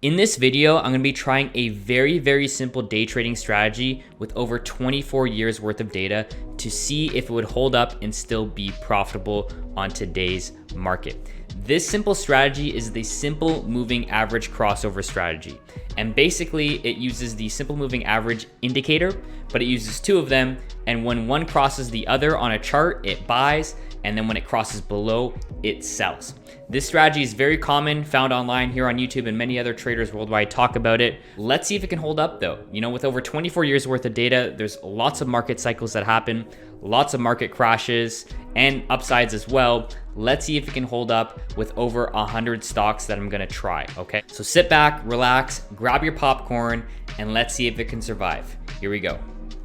In this video, I'm going to be trying a very simple day trading strategy with over 24 years worth of data to see if it would hold up and still be profitable on today's market. This simple strategy is the simple moving average crossover strategy. And basically it uses the simple moving average indicator, but it uses two of them. And when one crosses the other on a chart, it buys. And then when it crosses below, it sells. This strategy is very common, found online here on YouTube, and many other traders worldwide talk about it. Let's see if it can hold up though. You know, with over 24 years worth of data, there's lots of market cycles that happen, lots of market crashes and upsides as well. Let's see if it can hold up with over 100 stocks that I'm gonna try, okay? So sit back, relax, grab your popcorn, and let's see if it can survive. Here we go.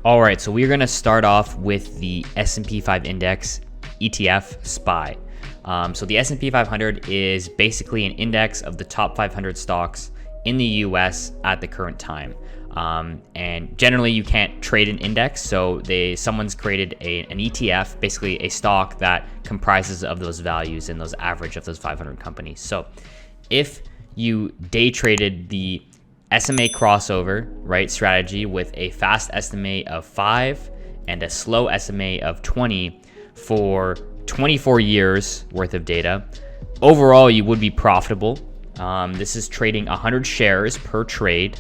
All right, so we're gonna start off with the S&P 5 index ETF SPY. So the S&P 500 is basically an index of the top 500 stocks in the US at the current time. And generally you can't trade an index, so someone's created an ETF, basically a stock that comprises of those values and those average of those 500 companies. So if you day traded the SMA crossover, right, strategy with a fast SMA of 5 and a slow SMA of 20 for 24 years worth of data, overall you would be profitable. This is trading 100 shares per trade,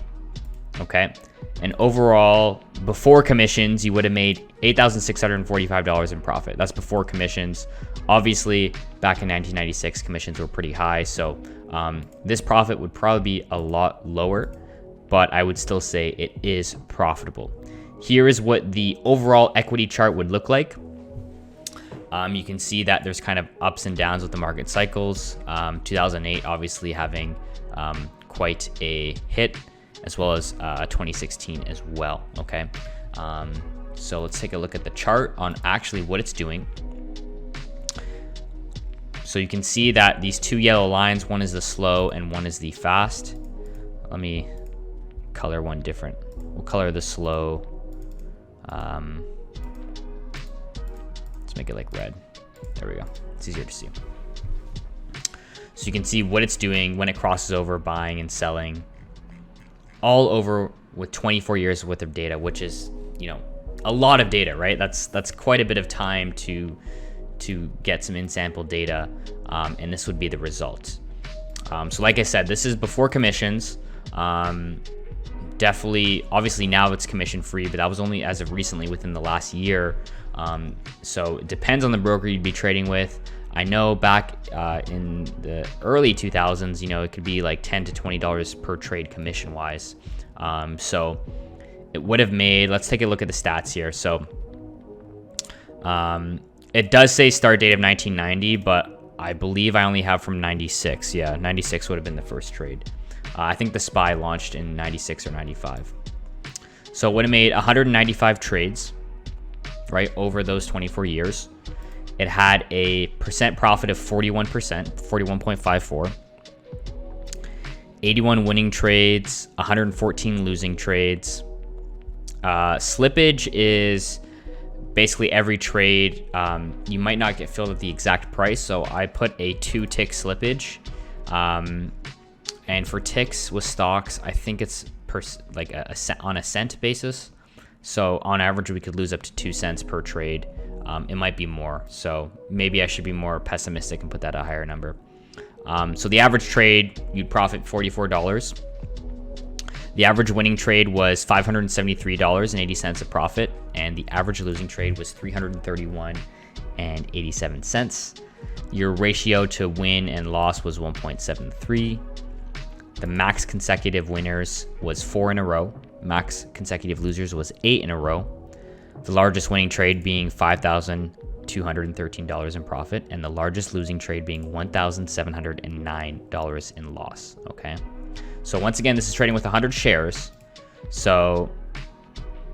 okay? And overall, before commissions, you would have made $8,645 in profit. That's before commissions. Obviously, back in 1996, commissions were pretty high, so this profit would probably be a lot lower, but I would still say it is profitable. Here is what the overall equity chart would look like. You can see that there's kind of ups and downs with the market cycles. 2008 obviously having quite a hit, as well as 2016 as well, okay? So let's take a look at the chart on actually what it's doing. So you can see that these two yellow lines, one is the slow and one is the fast. Let me color one different. We'll color the slow. Make it like red. There we go. It's easier to see. So you can see what it's doing when it crosses over, buying and selling, all over with 24 years worth of data, which is, you know, a lot of data, right? That's quite a bit of time to get some in-sample data, and this would be the result. So like I said, this is before commissions. Definitely, obviously now it's commission free, but that was only as of recently within the last year. So it depends on the broker you'd be trading with. I know back in the early 2000s, you know, it could be like $10 to $20 per trade commission wise. So it would have made, let's take a look at the stats here. So it does say start date of 1990, but I believe I only have from 96. Yeah, 96 would have been the first trade. I think the SPY launched in 96 or 95. So it would have made 195 trades, right, over those 24 years. It had a percent profit of 41%, 41.54. 81 winning trades, 114 losing trades. Slippage is basically every trade. You might not get filled at the exact price, so I put a 2-tick slippage. And for ticks with stocks, I think it's on a cent basis. So on average, we could lose up to 2 cents per trade. It might be more. So maybe I should be more pessimistic and put that at a higher number. So the average trade, you'd profit $44. The average winning trade was $573.80 of profit. And the average losing trade was $331.87. Your ratio to win and loss was 1.73. The max consecutive winners was 4 in a row. Max consecutive losers was 8 in a row. The largest winning trade being $5,213 in profit, and the largest losing trade being $1,709 in loss, okay? So once again, this is trading with 100 shares. So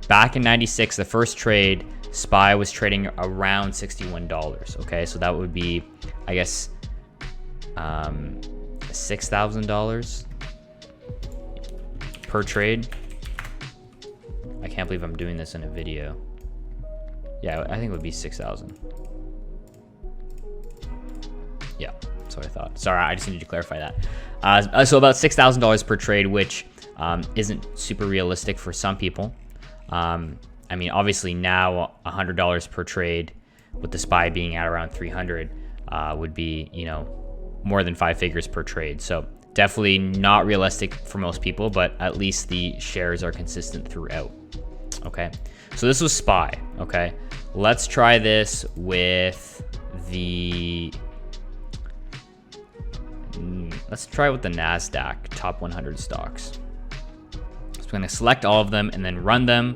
back in 96, the first trade, SPY was trading around $61, okay? So that would be, I guess, $6,000 per trade. I can't believe I'm doing this in a video. Yeah, I think it would be 6,000. Yeah. That's what I thought. Sorry, I just needed to clarify that. So about $6,000 per trade, which isn't super realistic for some people. I mean, obviously now $100 per trade with the SPY being at around 300 would be, you know, more than 5 figures per trade. So definitely not realistic for most people, but at least the shares are consistent throughout. Okay, so this was SPY. Okay, let's try this with the Nasdaq top 100 stocks. So I'm going to select all of them and then run them.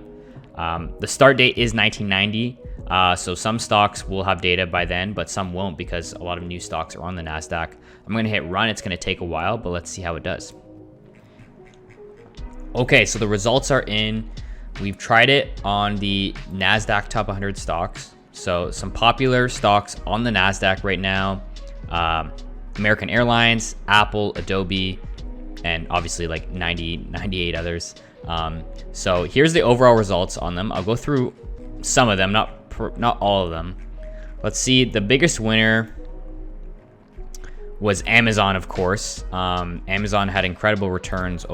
The start date is 1990. So some stocks will have data by then, but some won't because a lot of new stocks are on the Nasdaq. I'm going to hit run. It's going to take a while, but let's see how it does. Okay, so the results are in. We've tried it on the Nasdaq top 100 stocks. So some popular stocks on the Nasdaq right now. American Airlines, Apple, Adobe, and obviously like 98 others. So here's the overall results on them. I'll go through some of them, not all of them. Let's see. The biggest winner was Amazon, of course. Amazon had incredible returns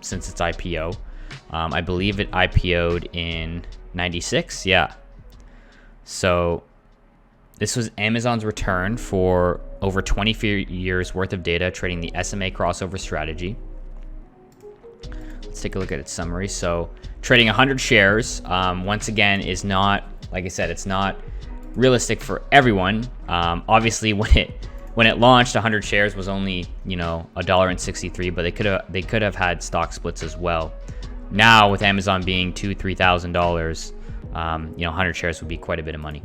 since its IPO. I believe it IPO'd in 96. Yeah. So this was Amazon's return for over 24 years worth of data trading the SMA crossover strategy. Let's take a look at its summary. So trading 100 shares, once again, is not, like I said, it's not realistic for everyone. Obviously, when it launched, 100 shares was only, you know, $1.63, but they could have had stock splits as well. Now with Amazon being $2,000-$3,000, you know, 100 shares would be quite a bit of money.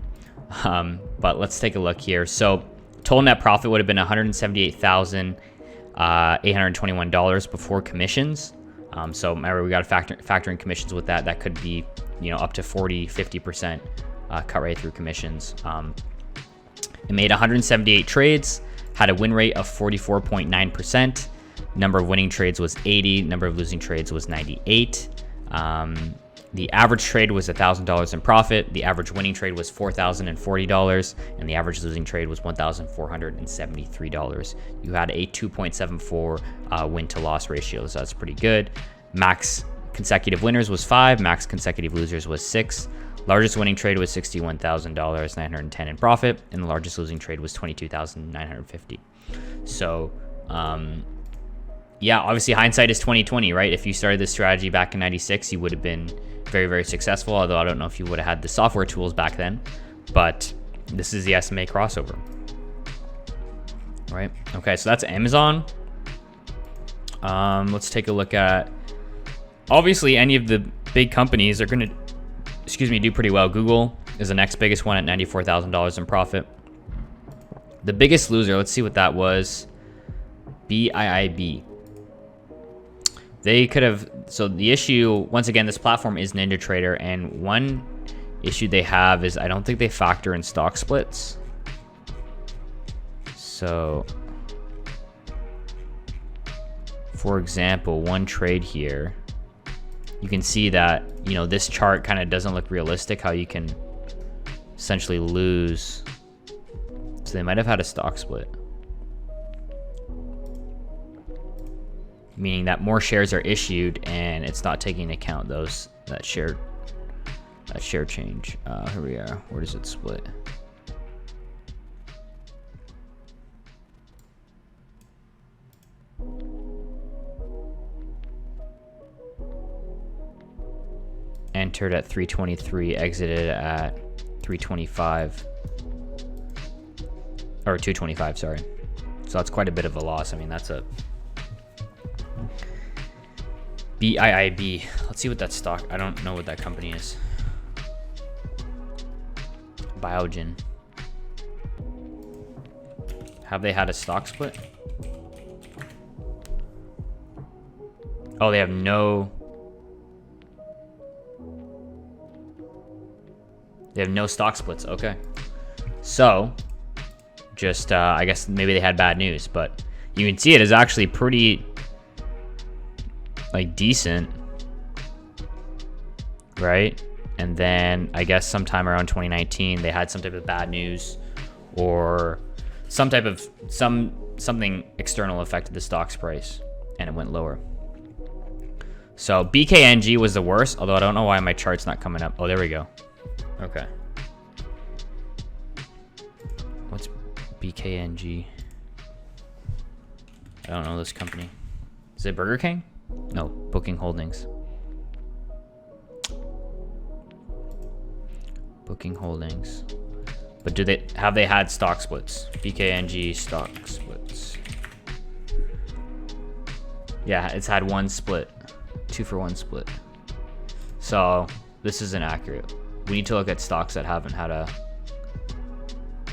But let's take a look here. So total net profit would have been $178,821 before commissions. So remember, we got to factor in commissions with that. That could be, you know, up to 40-50% cut rate through commissions. It made 178 trades, had a win rate of 44.9%. Number of winning trades was 80. Number of losing trades was 98. The average trade was $1,000 in profit. The average winning trade was $4,040, and the average losing trade was $1,473. You had a 2.74 win to loss ratio, so that's pretty good. Max consecutive winners was 5. Max consecutive losers was 6. Largest winning trade was $61,910 in profit, and the largest losing trade was $22,950. So, yeah, obviously hindsight is 2020, right? If you started this strategy back in 96, you would have been very, very successful. Although I don't know if you would have had the software tools back then, but this is the SMA crossover, right? Okay, so that's Amazon. Let's take a look at, obviously any of the big companies are going to, do pretty well. Google is the next biggest one at $94,000 in profit. The biggest loser, let's see what that was. BIIB. They could have, so the issue, once again, this platform is NinjaTrader, and one issue they have is I don't think they factor in stock splits. So, for example, one trade here, you can see that, you know, this chart kind of doesn't look realistic, how you can essentially lose. So they might have had a stock split, meaning that more shares are issued and it's not taking into account that share change. Here we are. Where does it split? Entered at 323, exited at 325, or 225, sorry. So that's quite a bit of a loss. I mean, that's a BIIB. Let's see what that stock, I don't know what that company is. Biogen. Have they had a stock split? Oh, they have no stock splits. Okay. So, just, I guess maybe they had bad news, but you can see it is actually pretty, like, decent, right? And then I guess sometime around 2019, they had some type of bad news, or something external affected the stock's price and it went lower. So BKNG was the worst, although I don't know why my chart's not coming up. Oh, there we go. Okay. What's BKNG? I don't know this company. Is it Burger King? No, Booking Holdings. Booking Holdings. But have they had stock splits? BKNG stock splits. Yeah, it's had one split. 2-for-1 split. So this isn't accurate. We need to look at stocks that haven't had a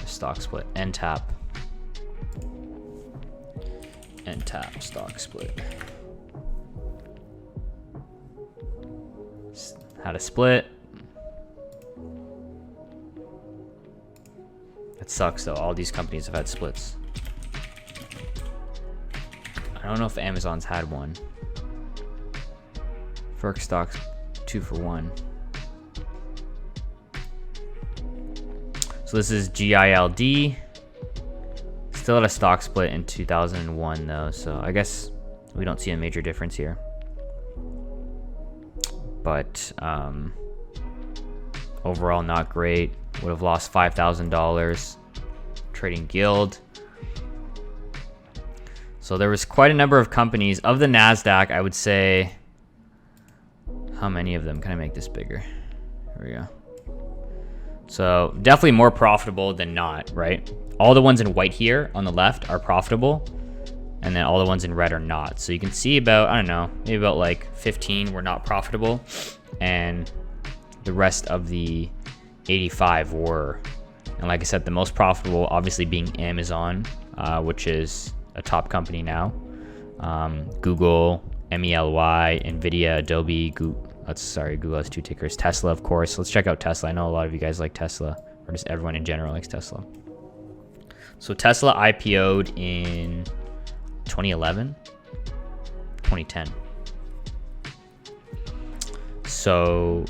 stock split. NTAP stock split. Had a split. That sucks though. All these companies have had splits. I don't know if Amazon's had one. Ferg stocks 2-for-1. So this is GILD. Still had a stock split in 2001 though, so I guess we don't see a major difference here. But overall not great. Would have lost $5,000. Trading Guild. So there was quite a number of companies of the Nasdaq. I would say, how many of them? Can I make this bigger? Here we go. So definitely more profitable than not, right? All the ones in white here on the left are profitable, and then all the ones in red are not. So you can see about, I don't know, maybe about like 15 were not profitable, and the rest of the 85 were. And like I said, the most profitable obviously being Amazon, which is a top company now. Google, MELY, Nvidia, Adobe, Google has two tickers. Tesla, of course. Let's check out Tesla. I know a lot of you guys like Tesla, or just everyone in general likes Tesla. So Tesla IPO'd in 2011, 2010. So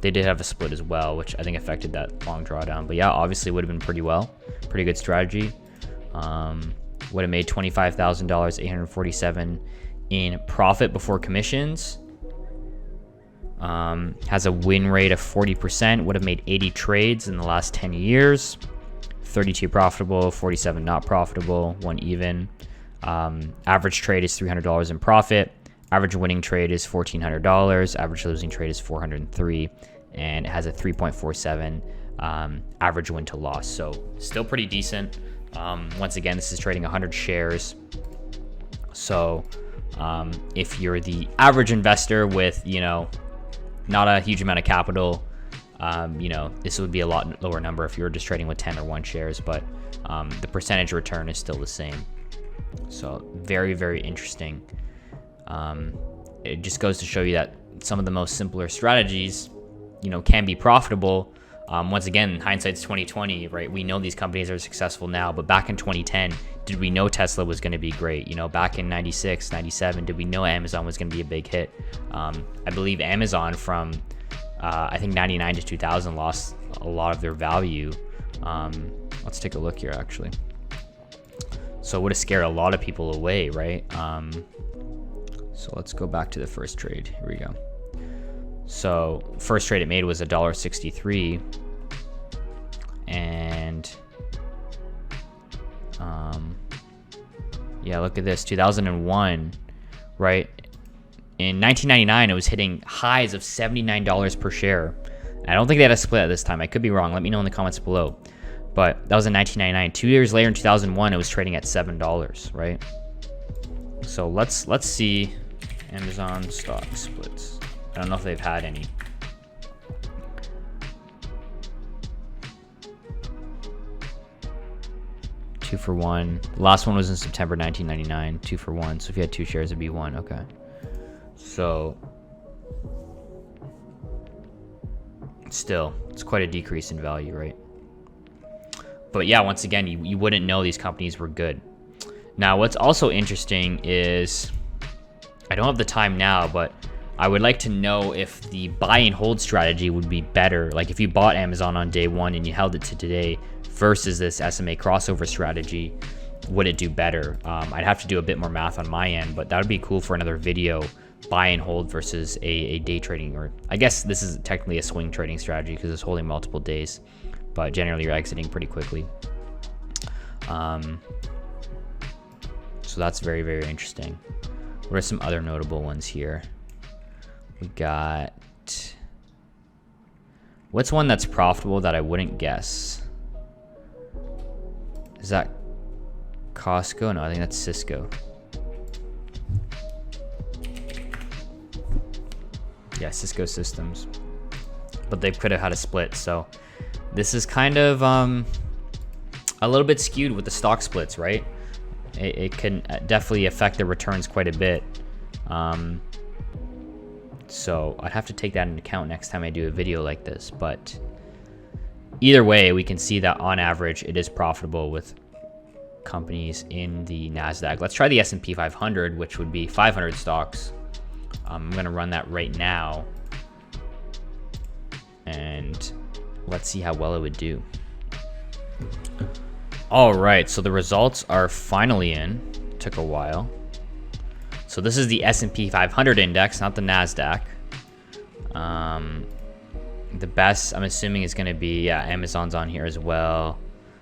they did have a split as well, which I think affected that long drawdown. But yeah, obviously would have been pretty good strategy. Would have made $25,000, 847 in profit before commissions. Has a win rate of 40%. Would have made 80 trades in the last 10 years. 32 profitable, 47 not profitable, 1 even. Average trade is $300 in profit. Average winning trade is $1,400. Average losing trade is $403, and it has a 3.47 average win to loss. So still pretty decent. Once again, this is trading 100 shares. So if you're the average investor with, not a huge amount of capital, this would be a lot lower number if you were just trading with 10 or 1 shares, but the percentage return is still the same. So very, very interesting. It just goes to show you that some of the most simpler strategies, can be profitable. Once again, hindsight's 2020, right? We know these companies are successful now, but back in 2010, did we know Tesla was going to be great? Back in 96, 97, did we know Amazon was going to be a big hit? I believe Amazon from, I think 99 to 2000 lost a lot of their value. Let's take a look here, actually. So it would have scared a lot of people away, right? So let's go back to the first trade. Here we go. So first trade it made was $1.63, and yeah, look at this, 2001, right? In 1999, it was hitting highs of $79 per share. I don't think they had a split at this time. I could be wrong. Let me know in the comments below. But that was in 1999. 2 years later, in 2001, it was trading at $7, right? So let's see Amazon stock splits. I don't know if they've had any. Two for one. The last one was in September 1999. 2 for 1. So if you had 2 shares, it'd be 1. Okay. So still, it's quite a decrease in value, right? But yeah, once again, you wouldn't know these companies were good. Now, what's also interesting is, I don't have the time now, but I would like to know if the buy and hold strategy would be better. Like if you bought Amazon on day one and you held it to today versus this SMA crossover strategy, would it do better? I'd have to do a bit more math on my end, but that would be cool for another video. Buy and hold versus a day trading, or I guess this is technically a swing trading strategy because it's holding multiple days, but generally you're exiting pretty quickly. So that's very, very interesting. What are some other notable ones here? We got, what's one that's profitable that I wouldn't guess? Is that Costco? No, I think that's Cisco. Yeah, Cisco Systems. But they could have had a split, so this is kind of a little bit skewed with the stock splits, right? It can definitely affect the returns quite a bit. So I'd have to take that into account next time I do a video like this. But either way, we can see that on average, it is profitable with companies in the Nasdaq. Let's try the S&P 500, which would be 500 stocks. I'm going to run that right now. And let's see how well it would do. All right, so the results are finally in. Took a while. So this is the S&P 500 index, not the Nasdaq. The best, I'm assuming, is going to be, yeah, Amazon's on here as well.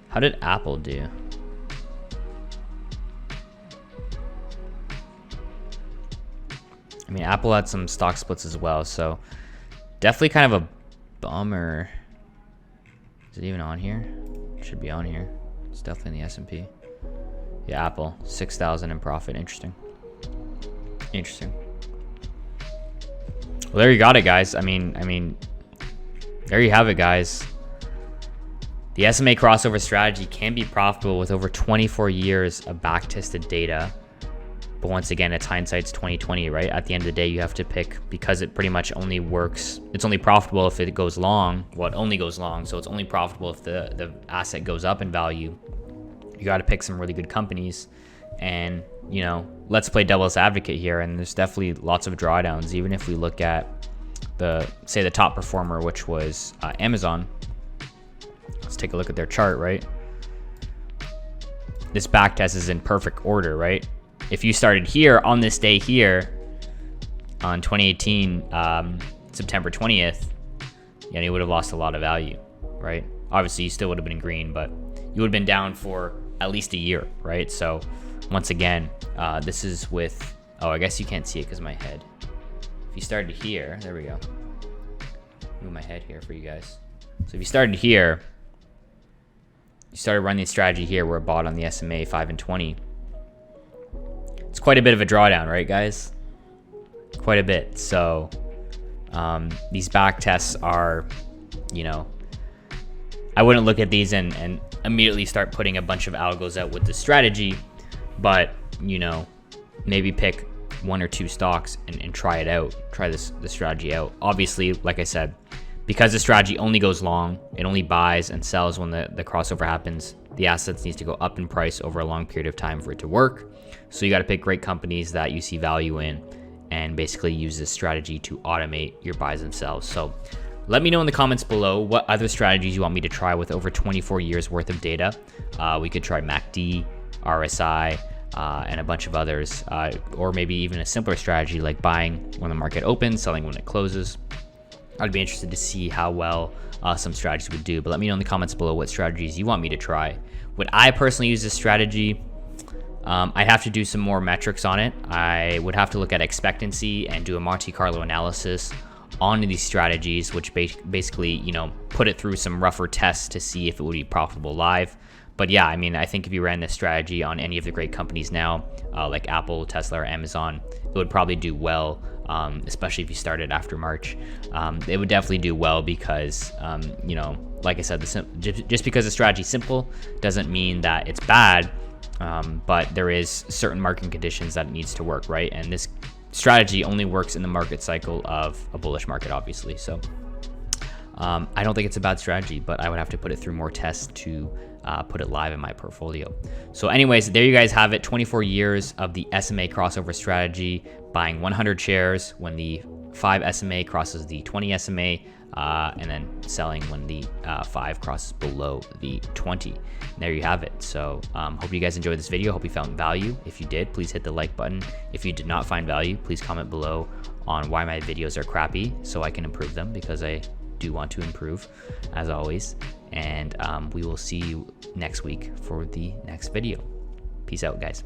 How did Apple do? I mean, Apple had some stock splits as well, so definitely kind of a bummer. Is it even on here? It should be on here. It's definitely in the S&P. Yeah, Apple, 6,000 in profit. Interesting. Interesting. Well, there you got it, guys. I mean, there you have it, guys. The SMA crossover strategy can be profitable with over 24 years of back-tested data. But once again, it's hindsight's 2020, right? At the end of the day, you have to pick, because it pretty much only works. It's only profitable if it goes long. Well, it only goes long, so it's only profitable if the asset goes up in value. You got to pick some really good companies, and you know, let's play devil's advocate here. And there's definitely lots of drawdowns. Even if we look at the top performer, which was Amazon. Let's take a look at their chart, right? This back test is in perfect order, right? If you started here on this day here on 2018, September 20th, yeah, you would have lost a lot of value, right? Obviously, you still would have been in green, but you would have been down for at least a year, right? So once again, this is with, oh, I guess you can't see it because of my head. If you started here, there we go. Move my head here for you guys. So if you started here, you started running the strategy here where it bought on the SMA 5 and 20. It's quite a bit of a drawdown, right, guys? Quite a bit. So these back tests are, you know, I wouldn't look at these and immediately start putting a bunch of algos out with the strategy, but, you know, maybe pick one or two stocks and try it out. Try the strategy out. Obviously, like I said, because the strategy only goes long, it only buys and sells when the crossover happens. The assets needs to go up in price over a long period of time for it to work. So you got to pick great companies that you see value in and basically use this strategy to automate your buys and sells. So let me know in the comments below what other strategies you want me to try with over 24 years worth of data. We could try MACD, RSI, and a bunch of others, or maybe even a simpler strategy like buying when the market opens, selling when it closes. I'd be interested to see how well some strategies would do, but let me know in the comments below what strategies you want me to try. Would I personally use this strategy? I'd have to do some more metrics on it. I would have to look at expectancy and do a Monte Carlo analysis on these strategies, which basically, you know, put it through some rougher tests to see if it would be profitable live. But yeah, I mean, I think if you ran this strategy on any of the great companies now, like Apple, Tesla, or Amazon, it would probably do well, especially if you started after March. It would definitely do well because, you know, like I said, just because the strategy is simple doesn't mean that it's bad, but there is certain market conditions that it needs to work, right? And this strategy only works in the market cycle of a bullish market, obviously. So I don't think it's a bad strategy, but I would have to put it through more tests to put it live in my portfolio. So anyways, there you guys have it. 24 years of the SMA crossover strategy, buying 100 shares when the 5 SMA crosses the 20 SMA, and then selling when the 5 crosses below the 20. And there you have it. So hope you guys enjoyed this video. Hope you found value. If you did, please hit the like button. If you did not find value, please comment below on why my videos are crappy so I can improve them, because I do want to improve as always. And we will see you next week for the next video. Peace out, guys.